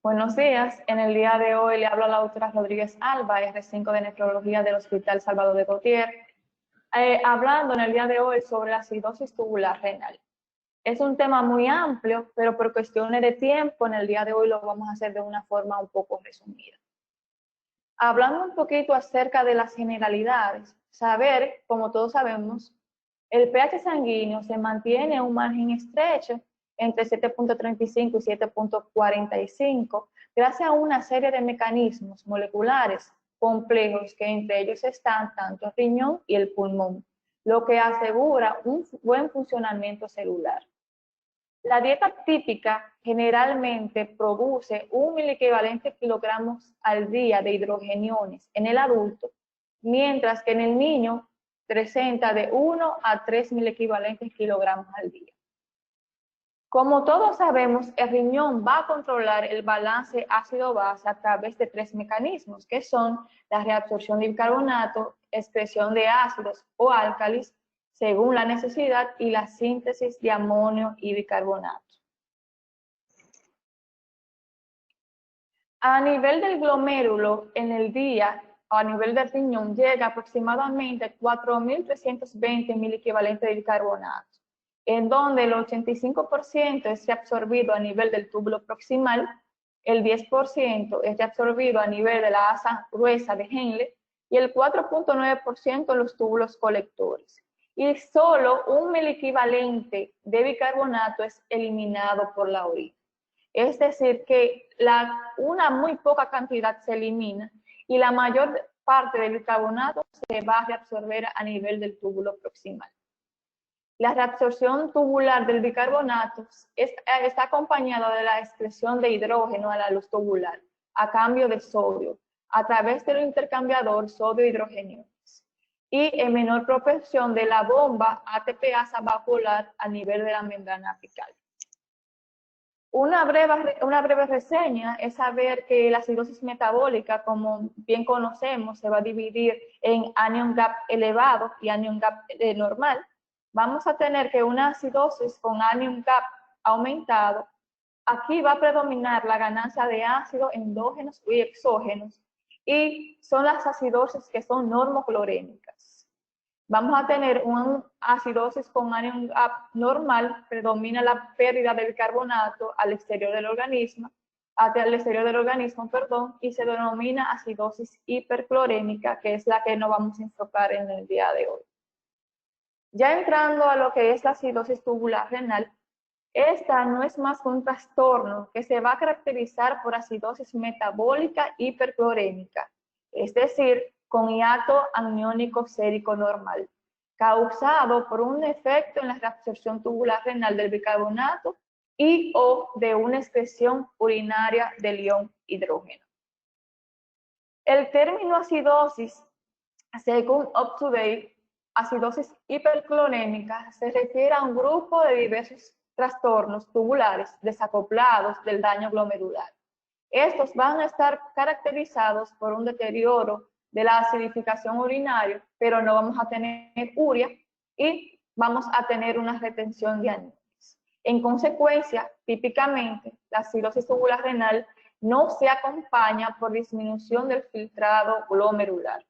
Buenos días, en el día de hoy le hablo a la doctora Rodríguez Alba, R5 de Nefrología del Hospital Salvador de Gautier, hablando en el día de hoy sobre la acidosis tubular renal. Es un tema muy amplio, pero por cuestiones de tiempo, en el día de hoy lo vamos a hacer de una forma un poco resumida. Hablando un poquito acerca de las generalidades, saber, como todos sabemos, el pH sanguíneo se mantiene en un margen estrecho entre 7.35 y 7.45, gracias a una serie de mecanismos moleculares complejos que entre ellos están tanto el riñón y el pulmón, lo que asegura un buen funcionamiento celular. La dieta típica generalmente produce 1 miliequivalente kilogramos al día de hidrogeniones en el adulto, mientras que en el niño presenta de 1 a 3 miliequivalentes kilogramos al día. Como todos sabemos, el riñón va a controlar el balance ácido-base a través de 3 mecanismos, que son la reabsorción de bicarbonato, excreción de ácidos o álcalis, según la necesidad, y la síntesis de amonio y bicarbonato. A nivel del glomérulo, en el día, a nivel del riñón, llega aproximadamente 4.320 miliequivalentes de bicarbonato, en donde el 85% es reabsorbido a nivel del túbulo proximal, el 10% es reabsorbido a nivel de la asa gruesa de Henle y el 4.9% en los túbulos colectores. Y solo 1 miliequivalente de bicarbonato es eliminado por la orina. Es decir, que una muy poca cantidad se elimina y la mayor parte del bicarbonato se va a reabsorber a nivel del túbulo proximal. La reabsorción tubular del bicarbonato está acompañada de la excreción de hidrógeno a la luz tubular a cambio de sodio a través del intercambiador sodio-hidrogeniones y en menor proporción de la bomba ATPasa vacuolar a nivel de la membrana apical. Una breve reseña es saber que la acidosis metabólica, como bien conocemos, se va a dividir en anion gap elevado y anion gap normal. Vamos a tener que una acidosis con anion gap aumentado, aquí va a predominar la ganancia de ácidos endógenos y exógenos, y son las acidosis que son normoclorémicas. Vamos a tener una acidosis con anion gap normal, predomina la pérdida de bicarbonato al exterior del organismo, y se denomina acidosis hiperclorémica, que es la que nos vamos a enfocar en el día de hoy. Ya entrando a lo que es la acidosis tubular renal, esta no es más que un trastorno que se va a caracterizar por acidosis metabólica hiperclorémica, es decir, con hiato aniónico sérico normal, causado por un defecto en la reabsorción tubular renal del bicarbonato y o de una excreción urinaria del ion hidrógeno. El término acidosis, según UpToDate, acidosis hiperclorémica, se refiere a un grupo de diversos trastornos tubulares desacoplados del daño glomerular. Estos van a estar caracterizados por un deterioro de la acidificación urinaria, pero no vamos a tener urea y vamos a tener una retención de aniones. En consecuencia, típicamente, la acidosis tubular renal no se acompaña por disminución del filtrado glomerular.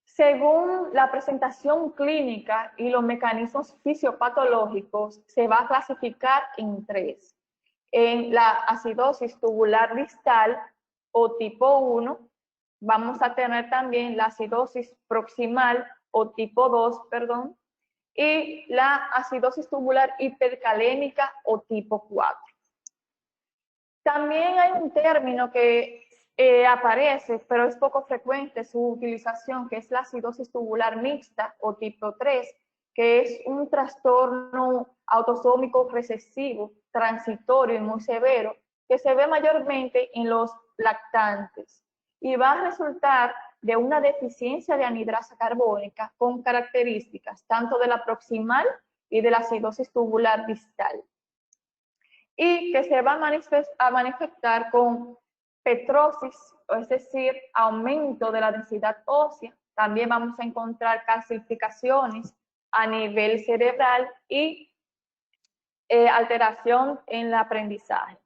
Según la presentación clínica y los mecanismos fisiopatológicos, se va a clasificar en 3. En la acidosis tubular distal o tipo 1, vamos a tener también la acidosis proximal o tipo 2, y la acidosis tubular hipercalémica o tipo 4. También hay un término que aparece, pero es poco frecuente su utilización, que es la acidosis tubular mixta o tipo 3, que es un trastorno autosómico recesivo, transitorio y muy severo, que se ve mayormente en los lactantes y va a resultar de una deficiencia de anhidrasa carbónica con características tanto de la proximal y de la acidosis tubular distal, y que se va a manifestar con petrosis, es decir, aumento de la densidad ósea. También vamos a encontrar calcificaciones a nivel cerebral y alteración en el aprendizaje.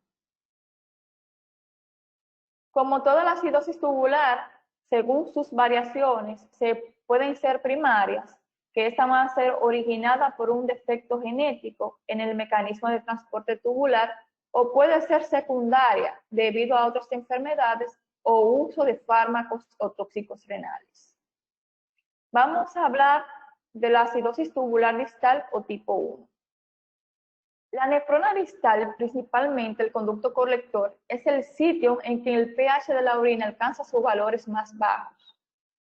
Como toda la acidosis tubular, según sus variaciones, pueden ser primarias, que esta va a ser originada por un defecto genético en el mecanismo de transporte tubular, o puede ser secundaria debido a otras enfermedades o uso de fármacos o tóxicos renales. Vamos a hablar de la acidosis tubular distal o tipo 1. La nefrona distal, principalmente el conducto colector, es el sitio en que el pH de la orina alcanza sus valores más bajos.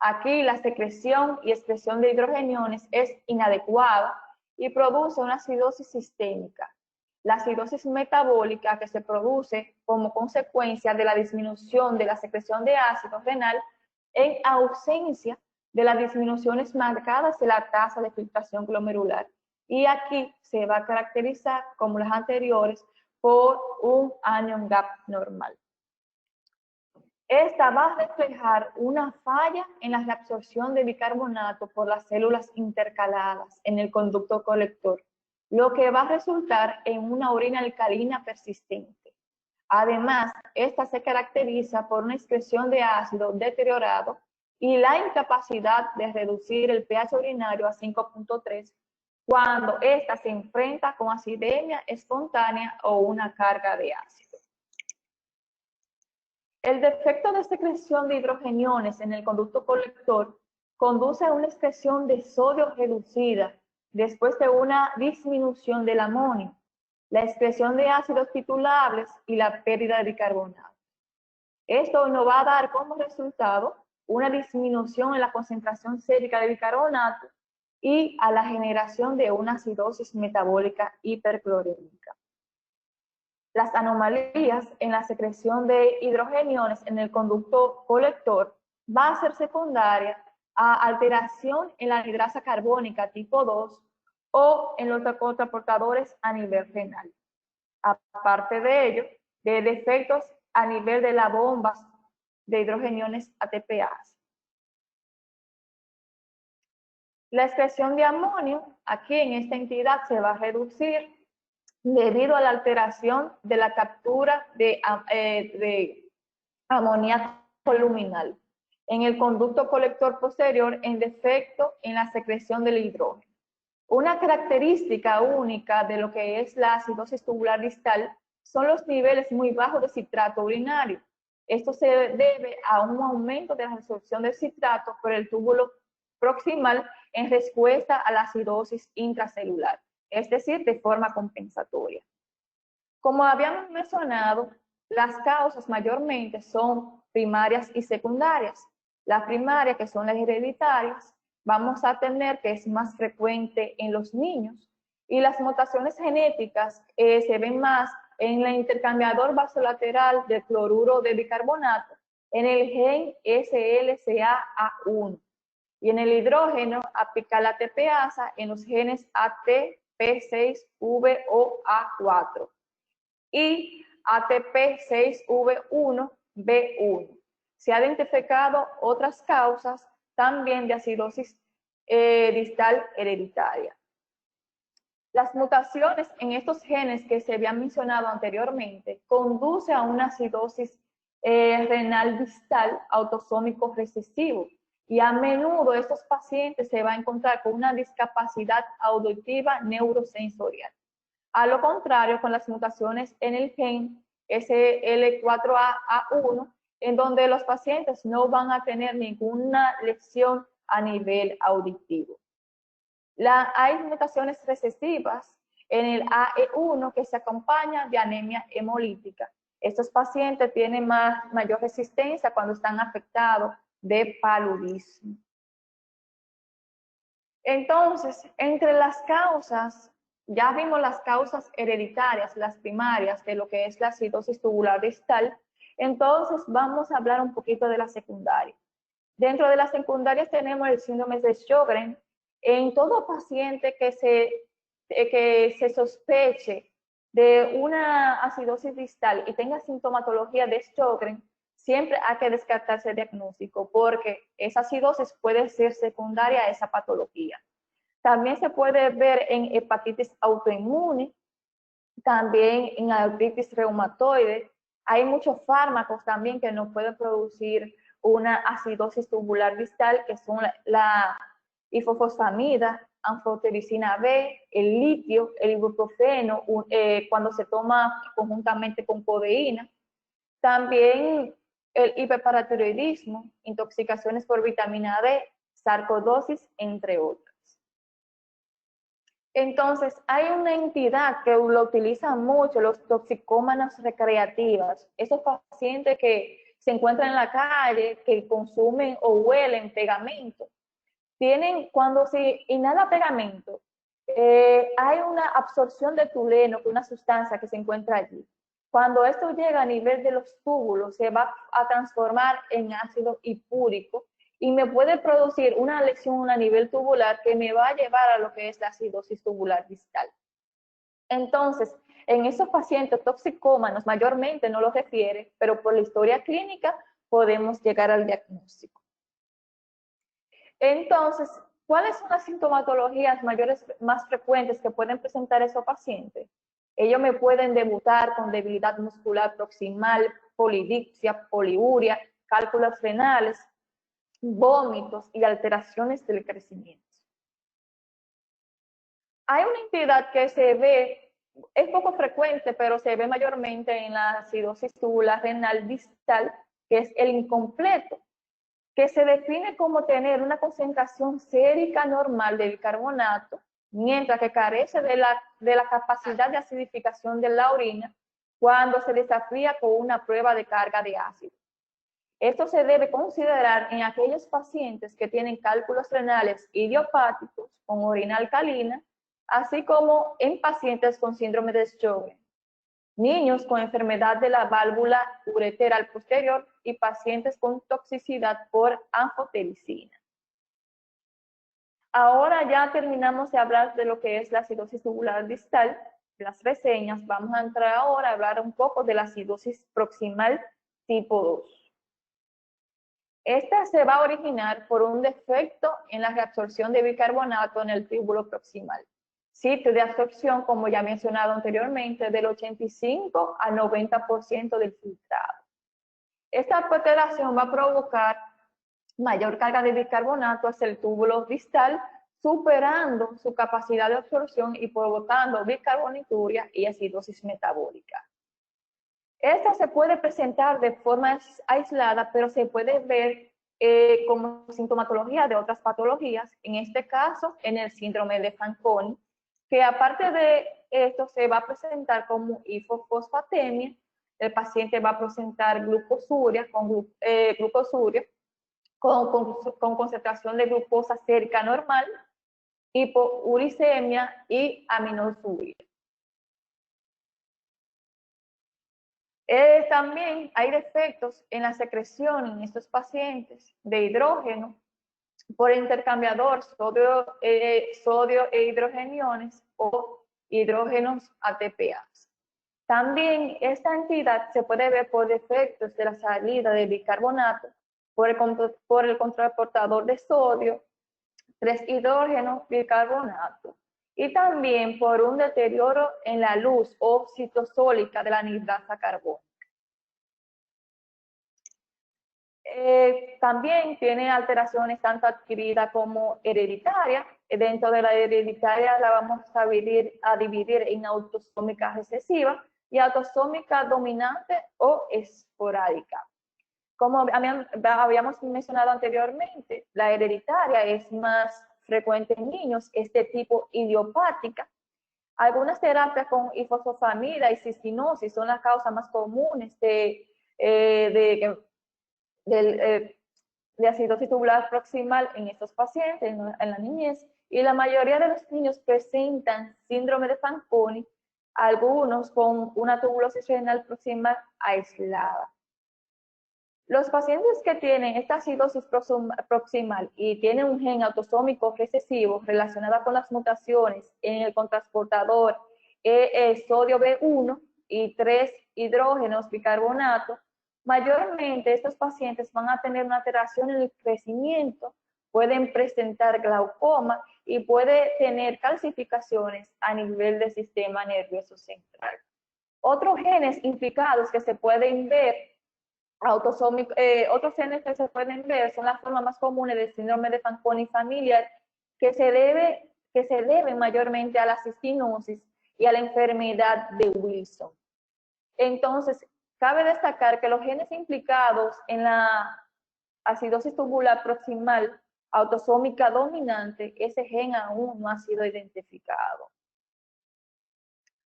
Aquí la secreción y excreción de hidrogeniones es inadecuada y produce una acidosis sistémica. La acidosis metabólica, que se produce como consecuencia de la disminución de la secreción de ácido renal en ausencia de las disminuciones marcadas de la tasa de filtración glomerular. Y aquí se va a caracterizar, como las anteriores, por un anion gap normal. Esta va a reflejar una falla en la reabsorción de bicarbonato por las células intercaladas en el conducto colector, lo que va a resultar en una orina alcalina persistente. Además, esta se caracteriza por una excreción de ácido deteriorado y la incapacidad de reducir el pH urinario a 5.3 cuando ésta se enfrenta con acidemia espontánea o una carga de ácido. El defecto de secreción de hidrogeniones en el conducto colector conduce a una excreción de sodio reducida después de una disminución del amonio, la excreción de ácidos titulables y la pérdida de bicarbonato. Esto nos va a dar como resultado una disminución en la concentración sérica de bicarbonato y a la generación de una acidosis metabólica hiperclorémica. Las anomalías en la secreción de hidrogeniones en el conducto colector va a ser secundaria a alteración en la anhidrasa carbónica tipo 2 o en los transportadores a nivel renal. Aparte de ello, de defectos a nivel de las bombas de hidrogeniones ATPase. La excreción de amonio, aquí en esta entidad, se va a reducir debido a la alteración de la captura de amoníaco luminal en el conducto colector posterior en defecto en la secreción del hidrógeno. Una característica única de lo que es la acidosis tubular distal son los niveles muy bajos de citrato urinario. Esto se debe a un aumento de la absorción del citrato por el túbulo proximal en respuesta a la acidosis intracelular, es decir, de forma compensatoria. Como habíamos mencionado, las causas mayormente son primarias y secundarias. Las primarias, que son las hereditarias, vamos a tener que es más frecuente en los niños, y las mutaciones genéticas se ven más en el intercambiador vasolateral del cloruro de bicarbonato, en el gen SLCA-A1, y en el hidrógeno apical ATPasa en los genes ATP6VOA4 y ATP6V1B1. Se han identificado otras causas también de acidosis distal hereditaria. Las mutaciones en estos genes que se habían mencionado anteriormente conducen a una acidosis renal distal autosómico recesivo, y a menudo estos pacientes se van a encontrar con una discapacidad auditiva neurosensorial. A lo contrario, con las mutaciones en el gen SL4A1, en donde los pacientes no van a tener ninguna lesión a nivel auditivo. Hay mutaciones recesivas en el AE1 que se acompaña de anemia hemolítica. Estos pacientes tienen mayor resistencia cuando están afectados de paludismo. Entonces, entre las causas, ya vimos las causas hereditarias, las primarias de lo que es la acidosis tubular distal. Entonces vamos a hablar un poquito de la secundaria. Dentro de las secundarias tenemos el síndrome de Sjögren. En todo paciente que se sospeche de una acidosis distal y tenga sintomatología de Sjögren, siempre hay que descartarse el diagnóstico, porque esa acidosis puede ser secundaria a esa patología. También se puede ver en hepatitis autoinmune, También en artritis reumatoide hay muchos fármacos también que nos pueden producir una acidosis tubular distal, que son la ifosfamida, anfotericina B, el litio, el ibuprofeno, cuando se toma conjuntamente con codeína. También el hiperparatiroidismo, intoxicaciones por vitamina D, sarcoidosis, entre otras. Entonces, hay una entidad que lo utiliza mucho, los toxicómanos recreativos, esos pacientes que se encuentran en la calle, que consumen o huelen pegamento. Cuando se inhala pegamento, hay una absorción de tuleno, una sustancia que se encuentra allí. Cuando esto llega a nivel de los túbulos, se va a transformar en ácido hipúrico y me puede producir una lesión a nivel tubular que me va a llevar a lo que es la acidosis tubular distal. Entonces, en esos pacientes toxicómanos, mayormente no lo refiere, pero por la historia clínica podemos llegar al diagnóstico. Entonces, ¿cuáles son las sintomatologías más frecuentes que pueden presentar esos pacientes? Ellos me pueden debutar con debilidad muscular proximal, polidipsia, poliuria, cálculos renales, vómitos y alteraciones del crecimiento. Hay una entidad que se ve, es poco frecuente, pero se ve mayormente en la acidosis tubular renal distal, que es el incompleto, que se define como tener una concentración sérica normal de bicarbonato, mientras que carece de la capacidad de acidificación de la orina cuando se desafía con una prueba de carga de ácido. Esto se debe considerar en aquellos pacientes que tienen cálculos renales idiopáticos con orina alcalina, así como en pacientes con síndrome de Sjögren, niños con enfermedad de la válvula ureteral posterior y pacientes con toxicidad por anfotericina. Ahora ya terminamos de hablar de lo que es la acidosis tubular distal, las reseñas. Vamos a entrar ahora a hablar un poco de la acidosis proximal tipo 2. Esta se va a originar por un defecto en la reabsorción de bicarbonato en el túbulo proximal. Sitio de absorción, como ya mencionado anteriormente, del 85 al 90% del filtrado. Esta alteración va a provocar mayor carga de bicarbonato hacia el túbulo distal, superando su capacidad de absorción y provocando bicarbonituria y acidosis metabólica. Esta se puede presentar de forma aislada, pero se puede ver como sintomatología de otras patologías, en este caso en el síndrome de Fanconi, que aparte de esto se va a presentar como hipofosfatemia, el paciente va a presentar glucosuria con concentración de glucosa sérica normal, hipouricemia y aminosuria. También hay defectos en la secreción en estos pacientes de hidrógeno por intercambiador sodio e hidrogeniones o hidrógenos ATPase. También esta entidad se puede ver por defectos de la salida de bicarbonato por el contraportador de sodio, 3 hidrógeno bicarbonato, y también por un deterioro en la luz o citosólica de la anhidrasa carbónica. También tiene alteraciones tanto adquiridas como hereditarias. Dentro de la hereditaria la vamos a dividir en autosómica recesiva y autosómica dominante o esporádica. Como habíamos mencionado anteriormente, la hereditaria es más frecuente en niños, es de tipo idiopática. Algunas terapias con ifosfamida y cistinosis son las causas más comunes de acidosis tubular proximal en estos pacientes, en la niñez, y la mayoría de los niños presentan síndrome de Fanconi, algunos con una tubulosis renal proximal aislada. Los pacientes que tienen esta acidosis proximal y tienen un gen autosómico recesivo relacionado con las mutaciones en el cotransportador sodio B1 y 3 hidrógenos bicarbonato, mayormente estos pacientes van a tener una alteración en el crecimiento pueden presentar glaucoma y puede tener calcificaciones a nivel del sistema nervioso central. Otros genes implicados que se pueden ver, otros genes que se pueden ver son las formas más comunes del síndrome de Fanconi familiar, que se debe mayormente a la cistinosis y a la enfermedad de Wilson. Entonces, cabe destacar que los genes implicados en la acidosis tubular proximal autosómica dominante, ese gen aún no ha sido identificado.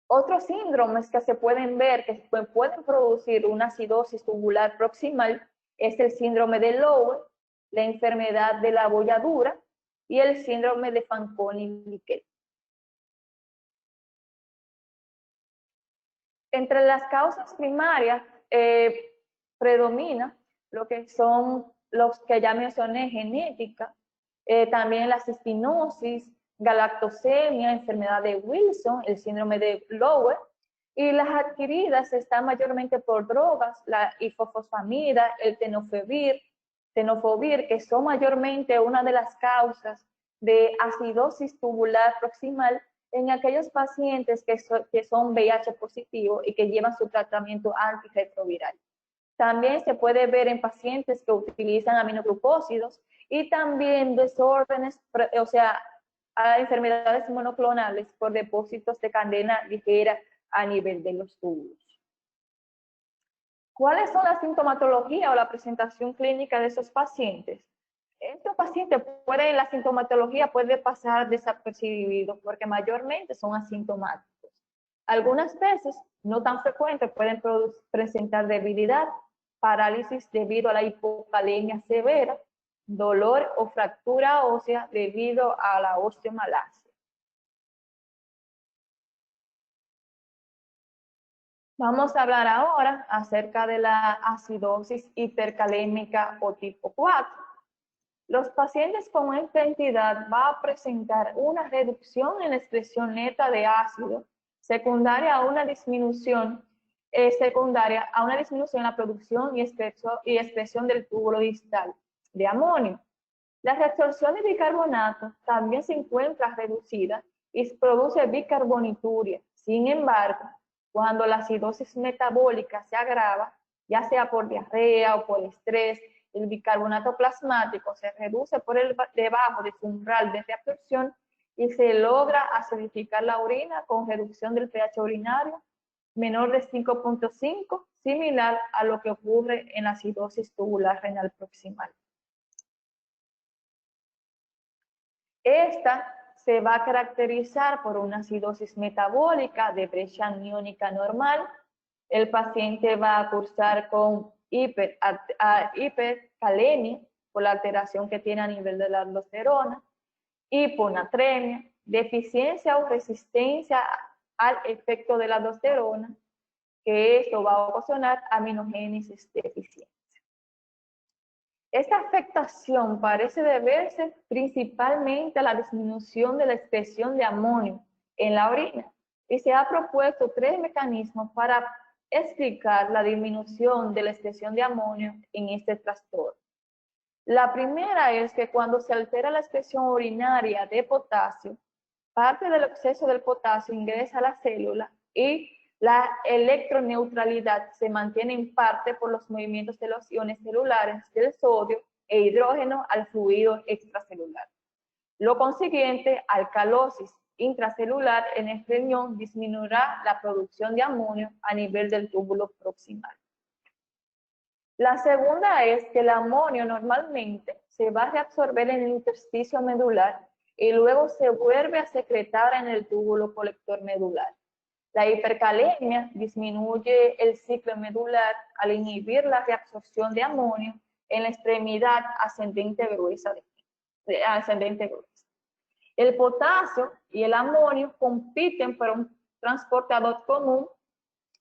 Otros síndromes que se pueden ver que pueden producir una acidosis tubular proximal es el síndrome de Lowe, la enfermedad de la bolladura y el síndrome de Fanconi-Bickel. Entre las causas primarias predomina lo que son los que ya mencioné, genética, también la cistinosis, galactosemia, enfermedad de Wilson, el síndrome de Lowe, y las adquiridas están mayormente por drogas, la ifosfamida, el tenofovir, que son mayormente una de las causas de acidosis tubular proximal en aquellos pacientes que son VIH positivo y que llevan su tratamiento antirretroviral. También se puede ver en pacientes que utilizan aminoglucósidos y también desórdenes, o sea, a enfermedades monoclonales por depósitos de cadena ligera a nivel de los túbulos. ¿Cuáles son la sintomatología o la presentación clínica de esos pacientes? Estos pacientes la sintomatología puede pasar desapercibido porque mayormente son asintomáticos. Algunas veces, no tan frecuentes, pueden presentar debilidad, parálisis debido a la hipocalemia severa, dolor o fractura ósea debido a la osteomalacia. Vamos a hablar ahora acerca de la acidosis hipercalémica o tipo 4. Los pacientes con esta entidad van a presentar una reducción en la expresión neta de ácido, secundaria a una disminución en la producción y expresión del túbulo distal de amonio. La reabsorción de bicarbonato también se encuentra reducida y produce bicarbonituria. Sin embargo, cuando la acidosis metabólica se agrava, ya sea por diarrea o por estrés, el bicarbonato plasmático se reduce por debajo de su umbral de reabsorción y se logra acidificar la orina con reducción del pH urinario menor de 5.5, similar a lo que ocurre en la acidosis tubular renal proximal. Esta se va a caracterizar por una acidosis metabólica de brecha aniónica normal. El paciente va a cursar con hipercalemia por la alteración que tiene a nivel de la aldosterona, hiponatremia, deficiencia o resistencia al efecto de la aldosterona, que esto va a ocasionar aminogénesis deficiente. Esta afectación parece deberse principalmente a la disminución de la expresión de amonio en la orina y se ha propuesto 3 mecanismos para explicar la disminución de la expresión de amonio en este trastorno. La primera es que cuando se altera la expresión urinaria de potasio, parte del exceso del potasio ingresa a la célula y la electroneutralidad se mantiene en parte por los movimientos de los iones celulares del sodio e hidrógeno al fluido extracelular. Lo consiguiente, alcalosis intracelular en el riñón disminuirá la producción de amonio a nivel del túbulo proximal. La segunda es que el amonio normalmente se va a reabsorber en el intersticio medular y luego se vuelve a secretar en el túbulo colector medular. La hipercalemia disminuye el ciclo medular al inhibir la reabsorción de amonio en la extremidad ascendente gruesa. El potasio y el amonio compiten por un transportador común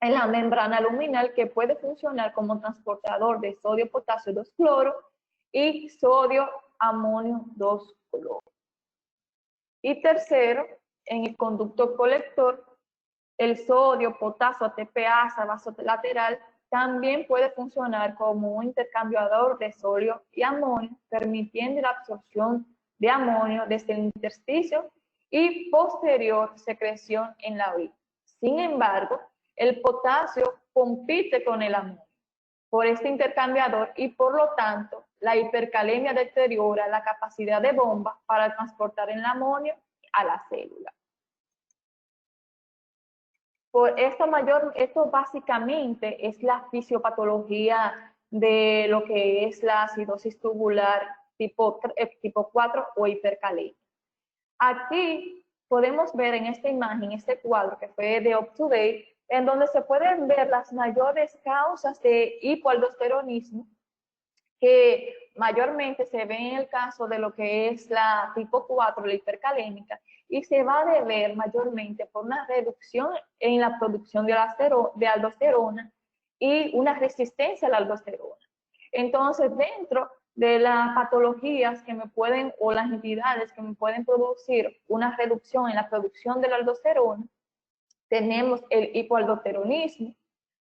en la membrana luminal que puede funcionar como transportador de sodio-potasio 2-cloro y sodio-amonio 2-cloro. Y tercero, en el conducto colector, el sodio, potasio, ATPasa vasolateral también puede funcionar como un intercambiador de sodio y amonio, permitiendo la absorción de amonio desde el intersticio y posterior secreción en la orina. Sin embargo, el potasio compite con el amonio por este intercambiador y por lo tanto la hipercalemia deteriora la capacidad de bomba para transportar el amonio a la célula. Por esto básicamente es la fisiopatología de lo que es la acidosis tubular tipo 4 o hipercalemia. Aquí podemos ver en esta imagen, este cuadro que fue de UpToDate, en donde se pueden ver las mayores causas de hipoaldosteronismo, que mayormente se ve en el caso de lo que es la tipo 4, la hipercalémica, y se va a deber mayormente por una reducción en la producción de aldosterona y una resistencia a la aldosterona. Entonces, dentro de las patologías que me pueden, o las entidades que me pueden producir una reducción en la producción de la aldosterona, tenemos el hipoaldosteronismo,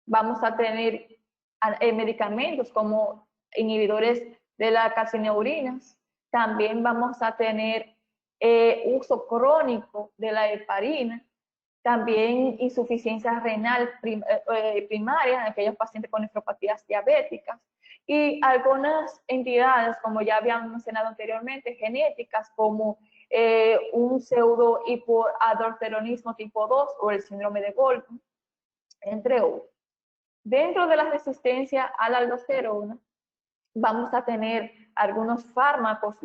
vamos a tener medicamentos como inhibidores de las calcineurinas, también vamos a tener uso crónico de la heparina, también insuficiencia renal primaria en aquellos pacientes con nefropatías diabéticas, y algunas entidades, como ya habíamos mencionado anteriormente, genéticas, como un pseudo hipoaldosteronismo tipo 2 o el síndrome de Golgi, entre otros. Dentro de la resistencia a la aldosterona, vamos a tener algunos fármacos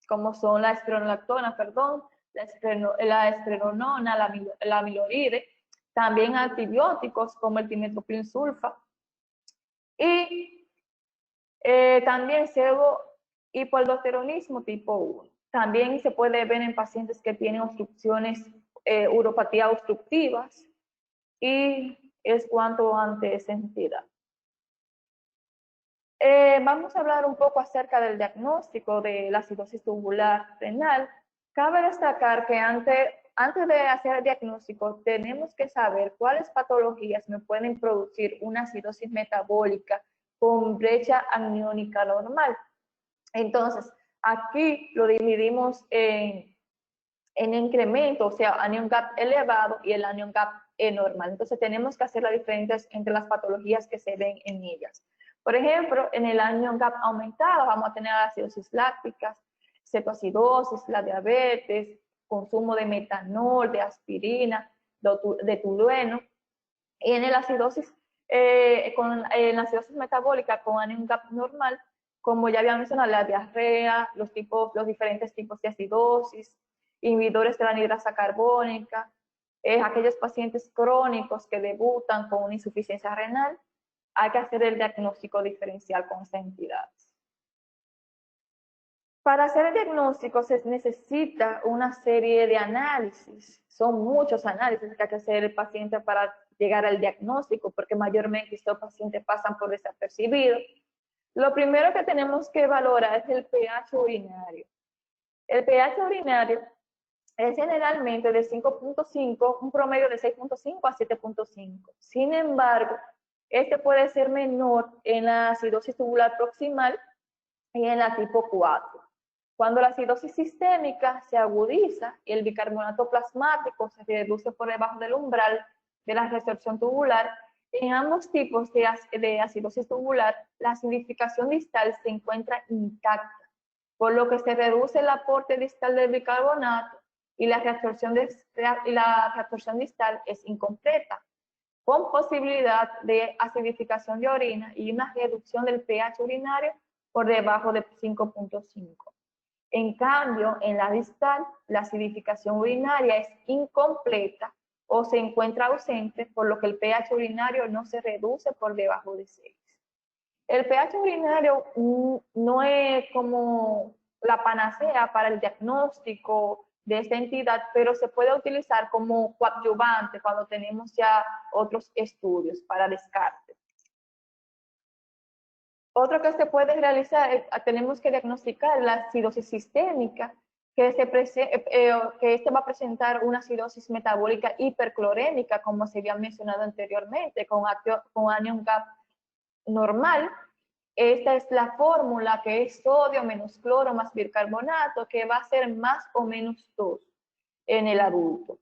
como son la espronolactona, la esprenolona, la miloride, también antibióticos como el timetoprim sulfa, y también pseudo-hipoaldosteronismo tipo 1. También se puede ver en pacientes que tienen obstrucciones, uropatías obstructivas, y es cuanto ante esa entidad. Vamos a hablar un poco acerca del diagnóstico de la acidosis tubular renal. Cabe destacar que antes de hacer el diagnóstico tenemos que saber cuáles patologías me pueden producir una acidosis metabólica con brecha aniónica normal. Entonces, aquí lo dividimos en incremento, o sea, anion gap elevado y el anion gap normal. Entonces, tenemos que hacer la diferencia entre las patologías que se ven en ellas. Por ejemplo, en el anion gap aumentado vamos a tener acidosis lácticas, cetoacidosis, la diabetes, consumo de metanol, de aspirina, de tolueno. Y en la acidosis, en la acidosis metabólica con anion gap normal, como ya había mencionado, la diarrea, los diferentes tipos de acidosis, inhibidores de la anhidrasa carbónica, aquellos pacientes crónicos que debutan con una insuficiencia renal, hay que hacer el diagnóstico diferencial con estas entidades. Para hacer el diagnóstico se necesita una serie de análisis, son muchos análisis que hay que hacer el paciente para llegar al diagnóstico, porque mayormente estos pacientes pasan por desapercibidos. Lo primero que tenemos que valorar es el pH urinario. El pH urinario es generalmente de 5.5, un promedio de 6.5 a 7.5. Sin embargo, este puede ser menor en la acidosis tubular proximal y en la tipo 4. Cuando la acidosis sistémica se agudiza y el bicarbonato plasmático se reduce por debajo del umbral de la resorción tubular, en ambos tipos de acidosis tubular, la acidificación distal se encuentra intacta, por lo que se reduce el aporte distal del bicarbonato y la reabsorción distal es incompleta, con posibilidad de acidificación de orina y una reducción del pH urinario por debajo de 5.5. En cambio, en la distal, la acidificación urinaria es incompleta o se encuentra ausente, por lo que el pH urinario no se reduce por debajo de 6. El pH urinario no es como la panacea para el diagnóstico de esta entidad, pero se puede utilizar como coadyuvante cuando tenemos ya otros estudios para descarte. Otro que se puede realizar, tenemos que diagnosticar la acidosis sistémica, que este va a presentar una acidosis metabólica hiperclorémica, como se había mencionado anteriormente, con anion gap normal. Esta es la fórmula, que es sodio menos cloro más bicarbonato, que va a ser más o menos 2 en el adulto.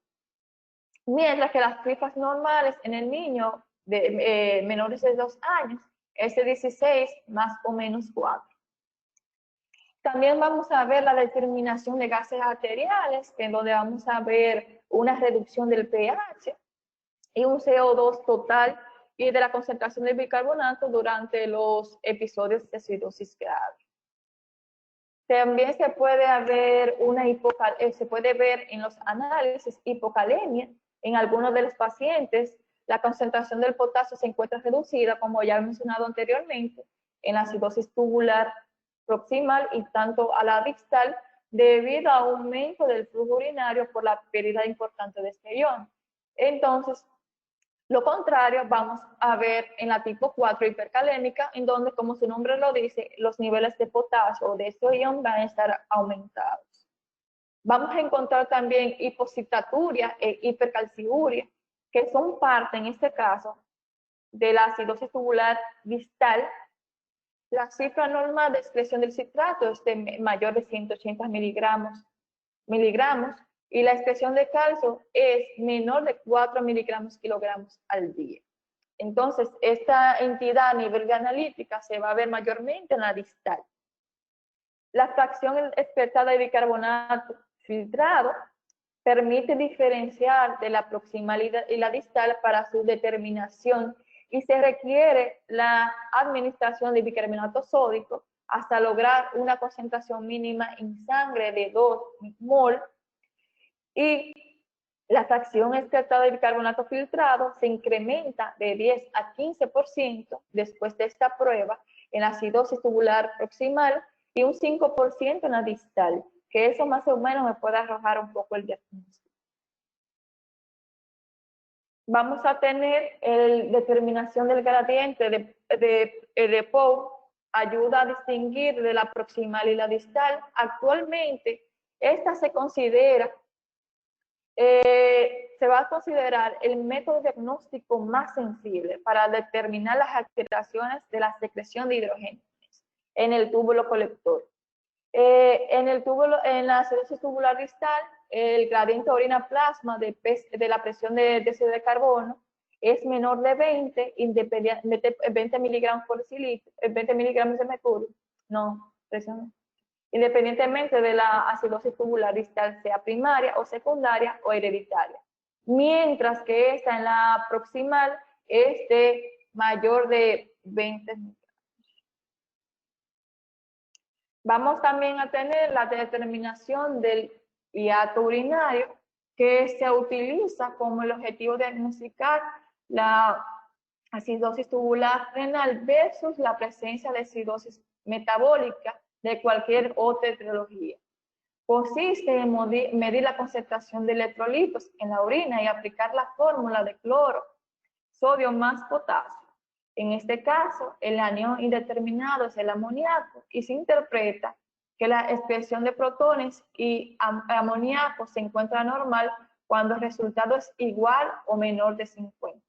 Mientras que las cifras normales en el niño de menores de 2 años es de 16 más o menos 4. También vamos a ver la determinación de gases arteriales, en donde vamos a ver una reducción del pH y un CO2 total y de la concentración de bicarbonato durante los episodios de acidosis grave. También se puede ver en los análisis hipocalemia. En algunos de los pacientes, la concentración del potasio se encuentra reducida, como ya he mencionado anteriormente, en la acidosis tubular proximal y tanto a la distal, debido a aumento del flujo urinario por la pérdida importante de este ion. Entonces, lo contrario vamos a ver en la tipo 4 hipercalémica, en donde, como su nombre lo dice, los niveles de potasio o de este ion van a estar aumentados. Vamos a encontrar también hipocitaturia e hipercalciuria, que son parte, en este caso, de la acidosis tubular distal. La cifra normal de excreción del citrato es de mayor de 180 miligramos y la excreción de calcio es menor de 4 miligramos kilogramos al día. Entonces, esta entidad a nivel de analítica se va a ver mayormente en la distal. La fracción expectada de bicarbonato filtrado permite diferenciar de la proximal y la distal para su determinación, y se requiere la administración de bicarbonato sódico hasta lograr una concentración mínima en sangre de 2 mol, y la fracción extractada de bicarbonato filtrado se incrementa de 10 a 15% después de esta prueba en la acidosis tubular proximal y un 5% en la distal, que eso más o menos me puede arrojar un poco el diagnóstico. Vamos a tener la determinación del gradiente de Pou, ayuda a distinguir de la proximal y la distal. Actualmente, esta se va a considerar el método diagnóstico más sensible para determinar las alteraciones de la secreción de hidrógenos en el túbulo colector. En la acidosis tubular distal, el gradiente orina-plasma de la presión de dióxido de carbono es menor de 20, 20 miligramos por decilitro, 20 miligramos de mercurio, independientemente de la acidosis tubular distal sea primaria o secundaria o hereditaria. Mientras que esta en la proximal es de mayor de 20 miligramos. Vamos también a tener la determinación del hiato urinario, que se utiliza como el objetivo de diagnosticar la acidosis tubular renal versus la presencia de acidosis metabólica de cualquier otra etiología. Consiste en medir la concentración de electrolitos en la orina y aplicar la fórmula de cloro, sodio más potasio. En este caso, el anión indeterminado es el amoníaco y se interpreta que la expresión de protones y amoníaco se encuentra normal cuando el resultado es igual o menor de 50.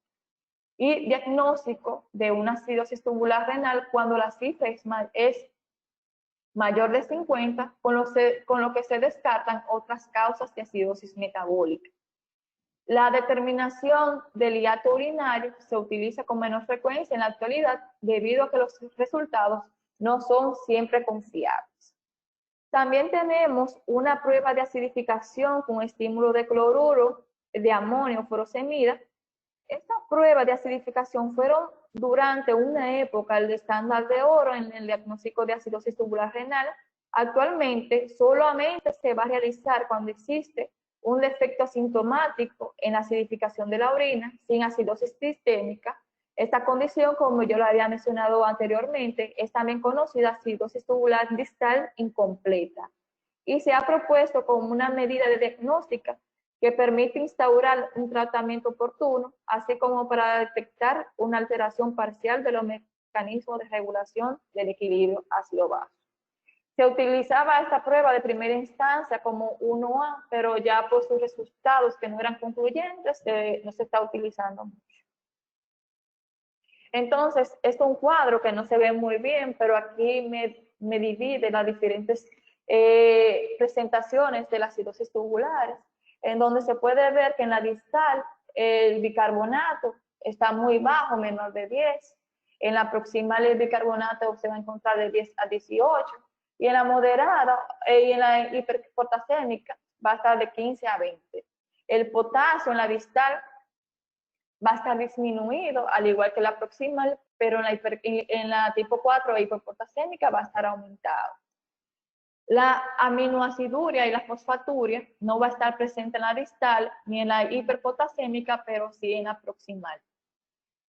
Y diagnóstico de una acidosis tubular renal cuando la cifra es mayor de 50, con lo que se descartan otras causas de acidosis metabólica. La determinación del hiato urinario se utiliza con menor frecuencia en la actualidad debido a que los resultados no son siempre confiables. También tenemos una prueba de acidificación con estímulo de cloruro de amonio furosemida. Esta prueba de acidificación fueron durante una época el estándar de oro en el diagnóstico de acidosis tubular renal. Actualmente solamente se va a realizar cuando existe un defecto asintomático en la acidificación de la orina sin acidosis sistémica. Esta condición, como yo lo había mencionado anteriormente, es también conocida acidosis tubular distal incompleta y se ha propuesto como una medida de diagnóstica que permite instaurar un tratamiento oportuno, así como para detectar una alteración parcial de los mecanismos de regulación del equilibrio ácido-base. Se utilizaba esta prueba de primera instancia como 1A, pero ya por sus resultados que no eran concluyentes, no se está utilizando mucho. Entonces, esto es un cuadro que no se ve muy bien, pero aquí me divide las diferentes presentaciones de las acidosis tubulares, en donde se puede ver que en la distal el bicarbonato está muy bajo, menor de 10. En la proximal el bicarbonato se va a encontrar de 10 a 18. Y en la moderada y en la hiperpotasémica va a estar de 15 a 20. El potasio en la distal va a estar disminuido, al igual que la proximal, pero en la tipo 4 hiperpotasémica va a estar aumentado. La aminoaciduria y la fosfaturia no va a estar presente en la distal ni en la hiperpotasémica, pero sí en la proximal.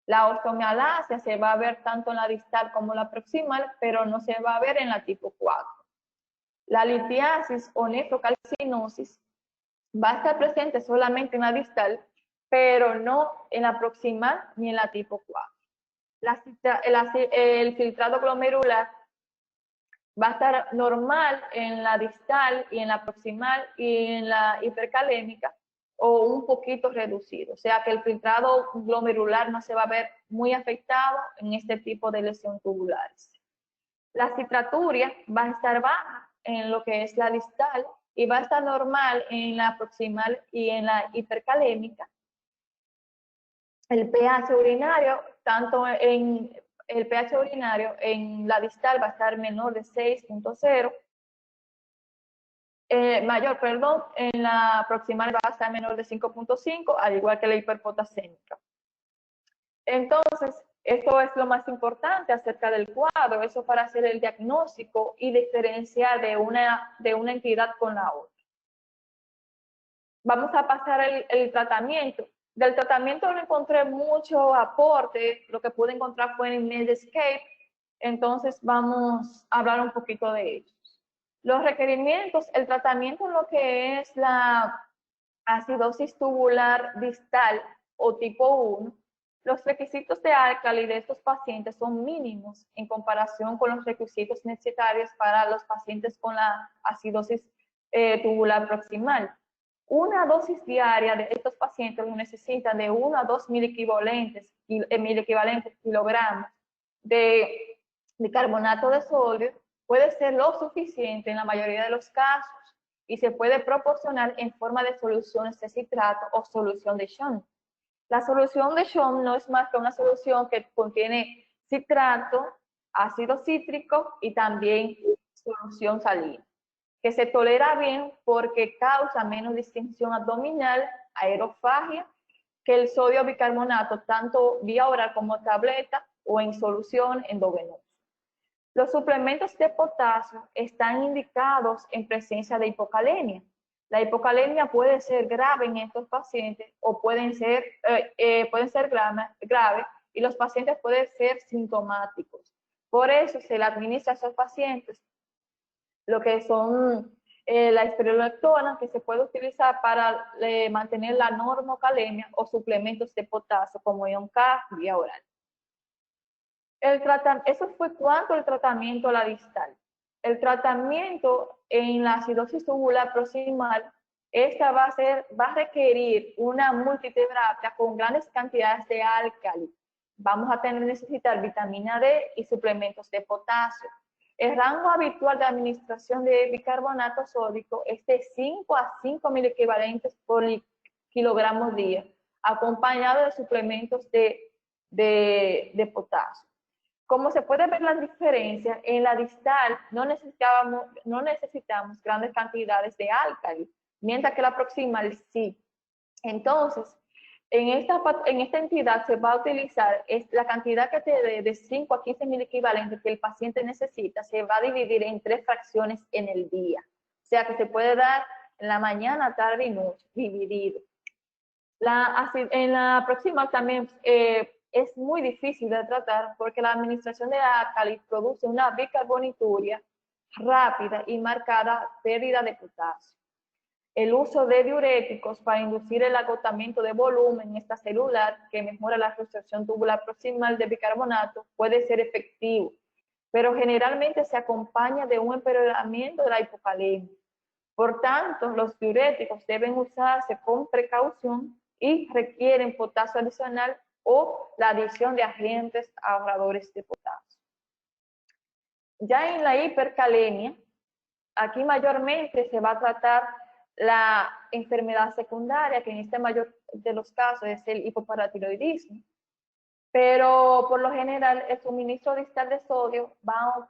La osteomialacia se va a ver tanto en la distal como en la proximal, pero no se va a ver en la tipo 4. La litiasis o nefrocalcinosis va a estar presente solamente en la distal, pero no en la proximal ni en la tipo 4. El filtrado glomerular va a estar normal en la distal y en la proximal y en la hipercalémica o un poquito reducido. O sea que el filtrado glomerular no se va a ver muy afectado en este tipo de lesión tubulares. La citraturia va a estar baja en lo que es la distal y va a estar normal en la proximal y en la hipercalémica. El pH urinario, tanto en el pH urinario en la distal va a estar menor de 6.0, en la proximal va a estar menor de 5.5, al igual que la hiperpotasémica. Entonces, esto es lo más importante acerca del cuadro, eso para hacer el diagnóstico y diferenciar de una entidad con la otra. Vamos a pasar el tratamiento. Del tratamiento no encontré mucho aporte, lo que pude encontrar fue en Medscape, entonces vamos a hablar un poquito de ellos. Los requerimientos, el tratamiento en lo que es la acidosis tubular distal o tipo 1, los requisitos de álcali de estos pacientes son mínimos en comparación con los requisitos necesarios para los pacientes con la acidosis tubular proximal. Una dosis diaria de estos pacientes necesitan de 1 a 2 miliequivalentes kilogramos de bicarbonato de sodio. Puede ser lo suficiente en la mayoría de los casos y se puede proporcionar en forma de soluciones de citrato o solución de Schoen. La solución de Schoen no es más que una solución que contiene citrato, ácido cítrico y también solución salina, que se tolera bien porque causa menos distensión abdominal, aerofagia, que el sodio bicarbonato, tanto vía oral como tableta o en solución endovenosa. Los suplementos de potasio están indicados en presencia de hipocalemia. La hipocalemia puede ser grave en estos pacientes o pueden ser grave y los pacientes pueden ser sintomáticos. Por eso se le administra a esos pacientes lo que son la espironolactona, que se puede utilizar para mantener la normocalemia o suplementos de potasio como ion K vía oral. Eso fue cuanto al tratamiento a la distal. El tratamiento en la acidosis tubular proximal, esta va a requerir una multiterapia con grandes cantidades de álcali. Vamos a necesitar vitamina D y suplementos de potasio. El rango habitual de administración de bicarbonato sódico es de 5 a 5 miliequivalentes por kilogramo día, acompañado de suplementos de potasio. Como se puede ver la diferencia, en la distal no necesitamos grandes cantidades de álcali, mientras que la proximal sí. Entonces, en esta entidad se va a utilizar la cantidad que te dé de 5 a 15 miliequivalentes que el paciente necesita, se va a dividir en 3 fracciones en el día. O sea que se puede dar en la mañana, tarde y noche, dividido. En la proximal también es muy difícil de tratar porque la administración de álcali produce una bicarbonituria rápida y marcada pérdida de potasio. El uso de diuréticos para inducir el agotamiento de volumen extracelular que mejora la resorción tubular proximal de bicarbonato puede ser efectivo, pero generalmente se acompaña de un empeoramiento de la hipocalemia. Por tanto, los diuréticos deben usarse con precaución y requieren potasio adicional o la adición de agentes ahorradores de potasio. Ya en la hipercalemia, aquí mayormente se va a tratar la enfermedad secundaria, que en este mayor de los casos es el hipoparatiroidismo. Pero por lo general el suministro distal de sodio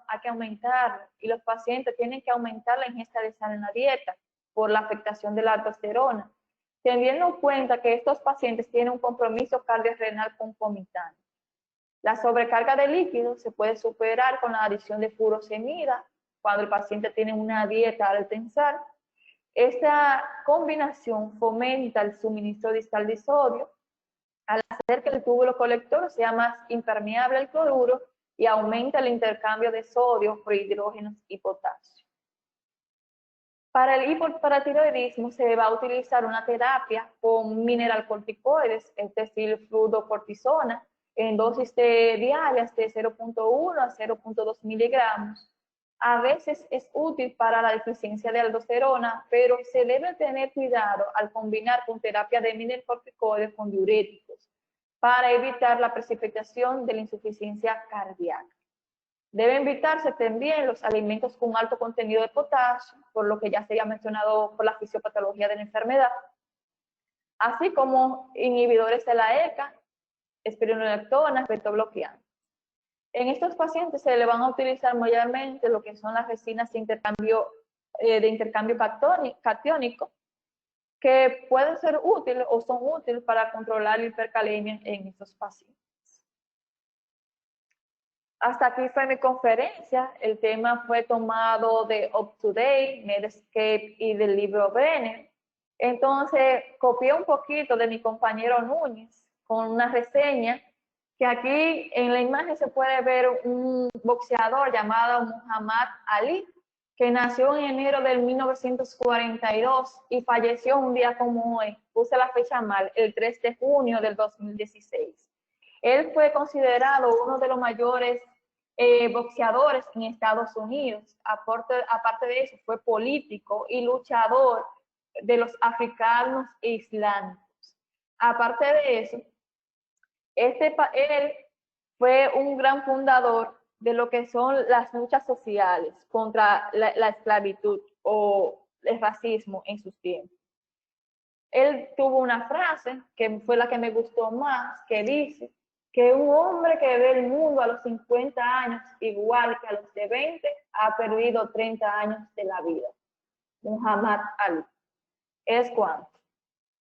a que aumentarlo y los pacientes tienen que aumentar la ingesta de sal en la dieta por la afectación de la aldosterona, teniendo en cuenta que estos pacientes tienen un compromiso cardiorrenal concomitante. La sobrecarga de líquidos se puede superar con la adición de furosemida cuando el paciente tiene una dieta alta. Esta combinación fomenta el suministro distal de sodio al hacer que el túbulo colector sea más impermeable al cloruro y aumenta el intercambio de sodio por hidrógenos y potasio. Para el hipoparatiroidismo se va a utilizar una terapia con mineralcorticoides, es decir, fluocortisona, en dosis diarias de 0.1 a 0.2 miligramos. A veces es útil para la deficiencia de aldosterona, pero se debe tener cuidado al combinar con terapia de mineralcorticoides con diuréticos para evitar la precipitación de la insuficiencia cardíaca. Deben evitarse también los alimentos con alto contenido de potasio, por lo que ya se había mencionado por la fisiopatología de la enfermedad, así como inhibidores de la ECA, espironolactona, betobloqueantes. En estos pacientes se le van a utilizar mayormente lo que son las resinas de intercambio catiónico, que pueden ser útiles o son útiles para controlar la hipercalemia en estos pacientes. Hasta aquí fue mi conferencia. El tema fue tomado de UpToDate, Medscape y del libro Brenner. Entonces, copié un poquito de mi compañero Núñez con una reseña que aquí en la imagen se puede ver un boxeador llamado Muhammad Ali, que nació en enero del 1942 y falleció un día como hoy, puse la fecha mal, el 3 de junio del 2016. Él fue considerado uno de los mayores boxeadores en Estados Unidos. Aparte de eso, fue político y luchador de los africanos e islámicos. Aparte de eso, él fue un gran fundador de lo que son las luchas sociales contra la esclavitud o el racismo en sus tiempos. Él tuvo una frase que fue la que me gustó más, que dice que un hombre que ve el mundo a los 50 años igual que a los de 20 ha perdido 30 años de la vida. Muhammad Ali. Es cuanto.